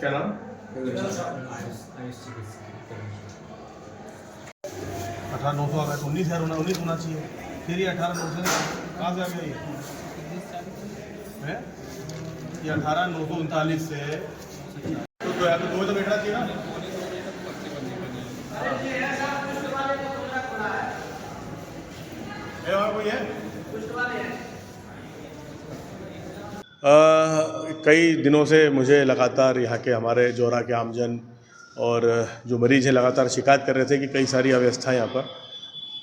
क्या नाम? 18,900 आ गया तो 19,019 होना चाहिए। फिर ये 18,900 कहाँ से आ गया ये? है ये 18,939 से तो यहाँ पे 2 तो बैठना चाहिए ना। और कोई है? कई दिनों से मुझे लगातार यहाँ के हमारे जोरा के आमजन और जो मरीज़ हैं लगातार शिकायत कर रहे थे कि कई सारी अव्यवस्थाएं यहाँ पर।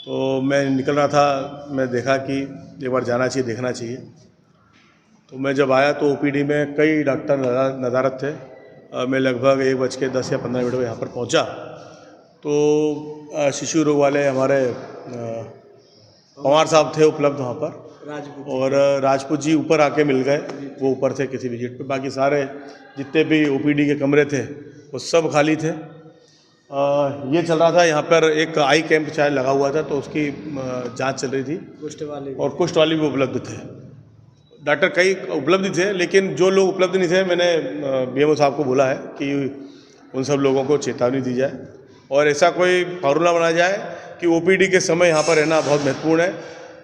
तो मैं निकल रहा था, मैं देखा कि एक बार जाना चाहिए, देखना चाहिए। तो मैं जब आया तो ओपीडी में कई डॉक्टर नदारत थे। मैं लगभग 1:10 या 15 मिनट में यहाँ पर पहुँचा तो शिशु रोग वाले हमारे पवार साहब थे उपलब्ध वहाँ पर, और राजपूत जी ऊपर आके मिल गए। वो ऊपर थे किसी विजिट पे, बाकी सारे जितने भी ओपीडी के कमरे थे वो सब खाली थे। ये चल रहा था यहाँ पर एक आई कैंप शायद लगा हुआ था, तो उसकी जांच चल रही थी। कुष्ठ वाले भी उपलब्ध थे। डॉक्टर कई उपलब्ध थे, लेकिन जो लोग उपलब्ध नहीं थे मैंने बीएमओ साहब को बोला है कि उन सब लोगों को चेतावनी दी जाए और ऐसा कोई फॉर्मूला बनाया जाए कि ओपीडी के समय यहाँ पर रहना बहुत महत्वपूर्ण है।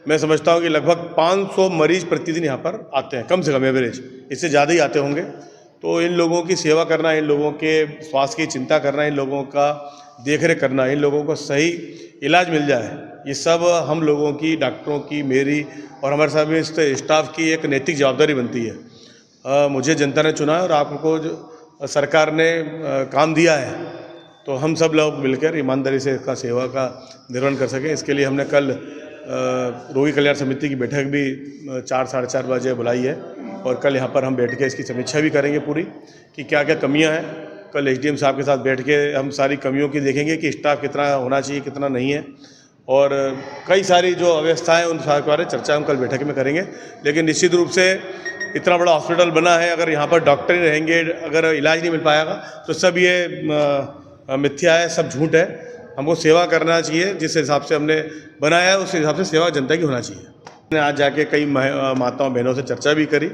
मैं समझता हूँ कि लगभग 500 मरीज प्रतिदिन यहाँ पर आते हैं, कम से कम एवरेज, इससे ज़्यादा ही आते होंगे। तो इन लोगों की सेवा करना, इन लोगों के स्वास्थ्य की चिंता करना, इन लोगों का देखरेख करना, इन लोगों को सही इलाज मिल जाए, ये सब हम लोगों की, डॉक्टरों की, मेरी और हमारे साथ भी स्टाफ की एक नैतिक जवाबदारी बनती है। मुझे जनता ने चुना है और आपको जो सरकार ने काम दिया है, तो हम सब लोग मिलकर ईमानदारी से इसका सेवा का निर्वहन कर सकें। इसके लिए हमने कल रोगी कल्याण समिति की बैठक भी 4 साढ़े 4 बजे बुलाई है, और कल यहाँ पर हम बैठ के इसकी समीक्षा भी करेंगे पूरी कि क्या क्या कमियाँ हैं। कल एसडीएम साहब के साथ बैठ के हम सारी कमियों की देखेंगे कि स्टाफ कितना होना चाहिए, कितना नहीं है, और कई सारी जो अव्यवस्थाएँ उन सारे के बारे में चर्चा हम कल बैठक में करेंगे। लेकिन निश्चित रूप से इतना बड़ा हॉस्पिटल बना है, अगर यहाँ पर डॉक्टर ही रहेंगे, अगर इलाज नहीं मिल पाएगा तो सब ये मिथ्या है, सब झूठ है। हमको सेवा करना चाहिए, जिस हिसाब से हमने बनाया है उस हिसाब से सेवा जनता की होना चाहिए। मैंने आज जाके कई माताओं बहनों से चर्चा भी करी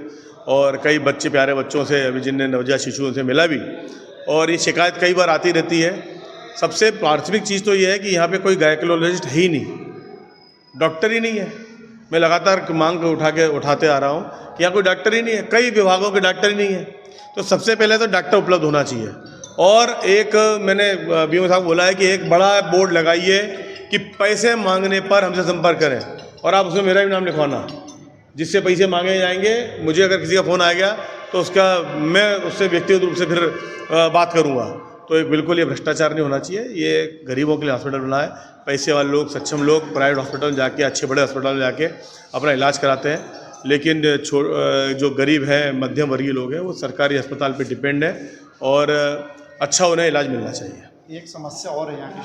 और कई बच्चे, प्यारे बच्चों से, अभी जिनने नवजात शिशुओं से मिला भी, और ये शिकायत कई बार आती रहती है। सबसे प्राथमिक चीज़ तो ये है कि यहाँ पे कोई गायकोलॉजिस्ट है ही नहीं, डॉक्टर ही नहीं है। मैं लगातार मांग उठाते आ रहा हूँ कि यहाँ कोई डॉक्टर ही नहीं है, कई विभागों के डॉक्टर ही नहीं है। तो सबसे पहले तो डॉक्टर उपलब्ध होना चाहिए। और एक मैंने बीएमओ साहब बोला है कि एक बड़ा बोर्ड लगाइए कि पैसे मांगने पर हमसे संपर्क करें, और आप उसमें मेरा भी नाम लिखवाना, जिससे पैसे मांगे जाएंगे। मुझे अगर किसी का फ़ोन आ गया तो उसका मैं उससे व्यक्तिगत रूप से फिर बात करूँगा। तो एक बिल्कुल ये भ्रष्टाचार नहीं होना चाहिए। ये गरीबों के लिए हॉस्पिटल बना है, पैसे वाले लोग, सक्षम लोग प्राइवेट हॉस्पिटल जाके, अच्छे बड़े हॉस्पिटल जाके अपना इलाज कराते हैं, लेकिन जो गरीब हैं, मध्यम वर्गीय लोग हैं, वो सरकारी अस्पताल पे डिपेंड है, और अच्छा उन्हें इलाज मिलना चाहिए। एक समस्या और है यहाँ की